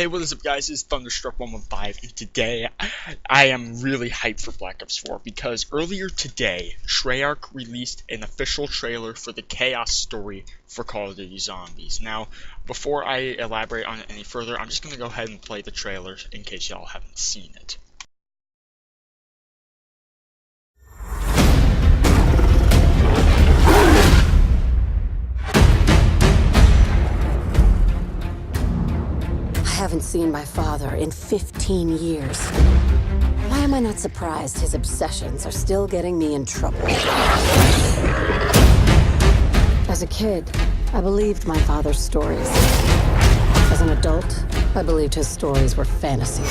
Hey, what is up guys, it's Thunderstruck115, and today I am really hyped for Black Ops 4 because earlier today, Treyarch released an official trailer for the Chaos story for Call of Duty Zombies. Now, before I elaborate on it any further, I'm just going to go ahead and play the trailer in case y'all haven't seen it. I haven't seen my father in 15 years. Why am I not surprised his obsessions are still getting me in trouble? As a kid, I believed my father's stories. As an adult, I believed his stories were fantasy.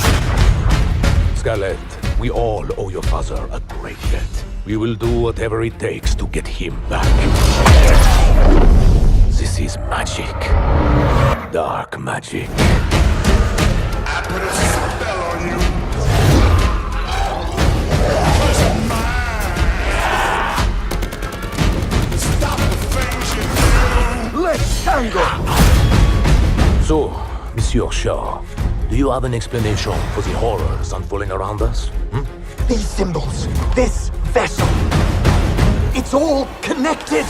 Scarlett, we all owe your father a great debt. We will do whatever it takes to get him back. This is magic. Dark magic. I put a spell on you. Stop the things you do. Let's tango! So, Monsieur Shaw, do you have an explanation for the horrors unfolding around us? These symbols, this vessel, it's all connected!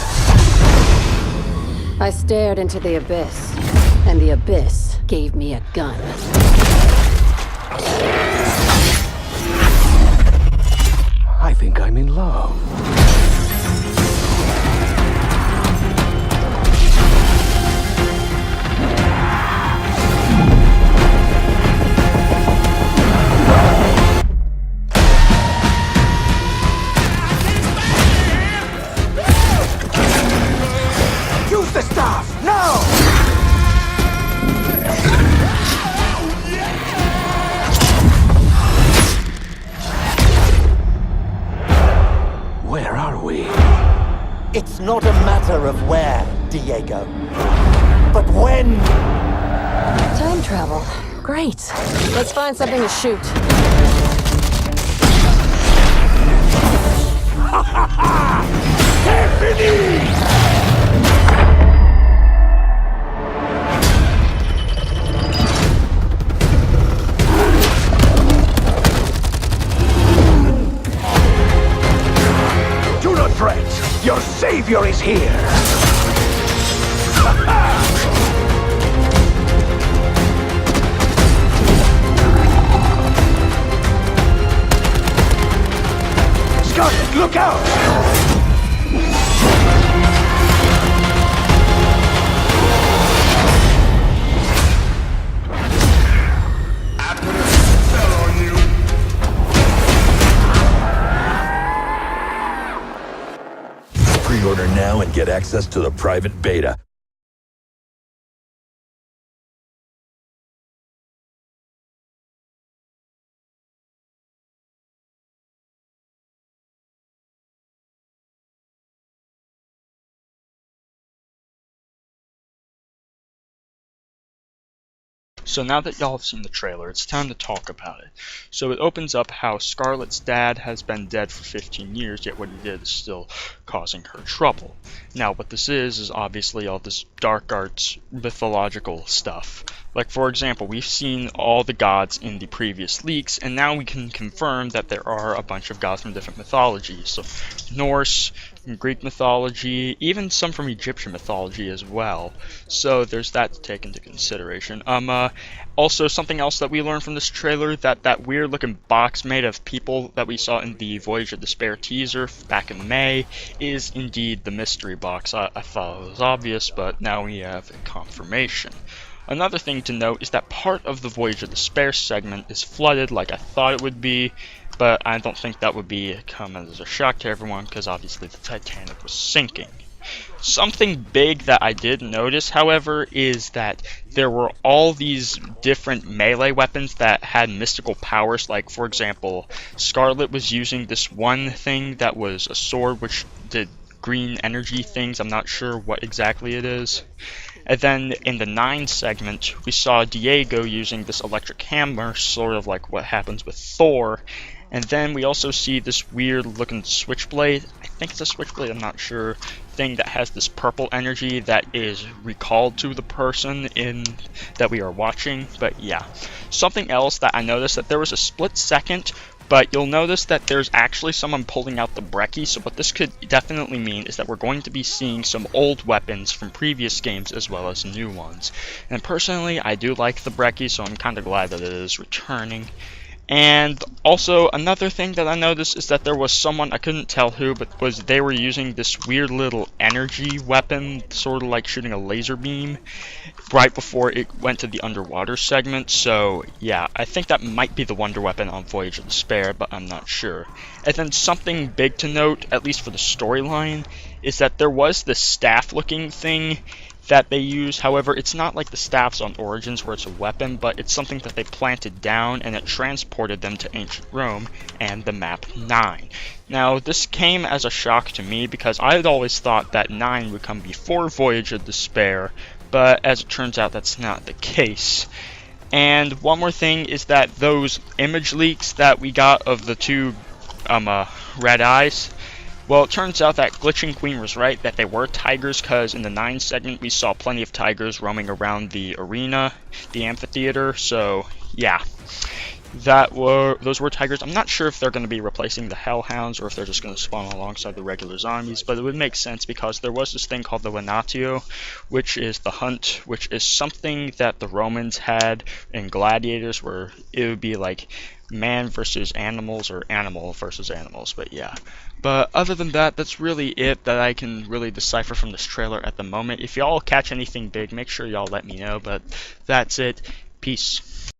I stared into the abyss, and the abyss gave me a gun. I think I'm in love. Use the staff, now! Where are we? It's not a matter of where, Diego, but when. Time travel. Great. Let's find something to shoot. Do not fret! Your savior is here! Scarlet, look out! I put a spell on you. Pre-order now and get access to the private beta. So now that y'all have seen the trailer, it's time to talk about it. So it opens up how Scarlett's dad has been dead for 15 years, yet what he did is still causing her trouble. Now what this is obviously all this dark arts mythological stuff. Like for example, we've seen all the gods in the previous leaks, and now we can confirm that there are a bunch of gods from different mythologies. So Norse, Greek mythology, even some from Egyptian mythology as well. So there's that to take into consideration. Also, something else that we learned from this trailer, that weird looking box made of people that we saw in the Voyage of Despair teaser back in May is indeed the mystery box. I thought it was obvious, but now we have confirmation. Another thing to note is that part of the Voyage of Despair segment is flooded like I thought it would be, but I don't think that would come as a shock to everyone because obviously the Titanic was sinking. Something big that I did notice, however, is that there were all these different melee weapons that had mystical powers. Like, for example, Scarlet was using this one thing that was a sword which did green energy things. I'm not sure what exactly it is. And then in the 9 segment, we saw Diego using this electric hammer, sort of like what happens with Thor. And then we also see this weird looking switchblade. I think it's a switchblade, I'm not sure. Thing that has this purple energy that is recalled to the person in that we are watching. But yeah, something else that I noticed, that there was a split second, but you'll notice that there's actually someone pulling out the breccie. So what this could definitely mean is that we're going to be seeing some old weapons from previous games as well as new ones. And personally, I do like the breccie, so I'm kind of glad that it is returning. And also, another thing that I noticed is that there was someone, I couldn't tell who, but they were using this weird little energy weapon, sort of like shooting a laser beam, right before it went to the underwater segment. So yeah, I think that might be the wonder weapon on Voyage of Despair, but I'm not sure. And then something big to note, at least for the storyline, is that there was this staff-looking thing that they use. However, it's not like the staffs on Origins where it's a weapon, but it's something that they planted down and it transported them to ancient Rome and the map 9. Now, this came as a shock to me because I had always thought that 9 would come before Voyage of Despair, but as it turns out, that's not the case. And one more thing is that those image leaks that we got of the two red eyes, well, it turns out that Glitching Queen was right, that they were tigers, because in the 9 segment we saw plenty of tigers roaming around the arena, the amphitheater, so yeah. Those were tigers. I'm not sure if they're going to be replacing the Hellhounds or if they're just going to spawn alongside the regular zombies, but it would make sense because there was this thing called the Venatio, which is the hunt, which is something that the Romans had in gladiators, where it would be like man versus animals or animal versus animals, but yeah. But other than that, that's really it that I can really decipher from this trailer at the moment. If y'all catch anything big, make sure y'all let me know, but that's it. Peace.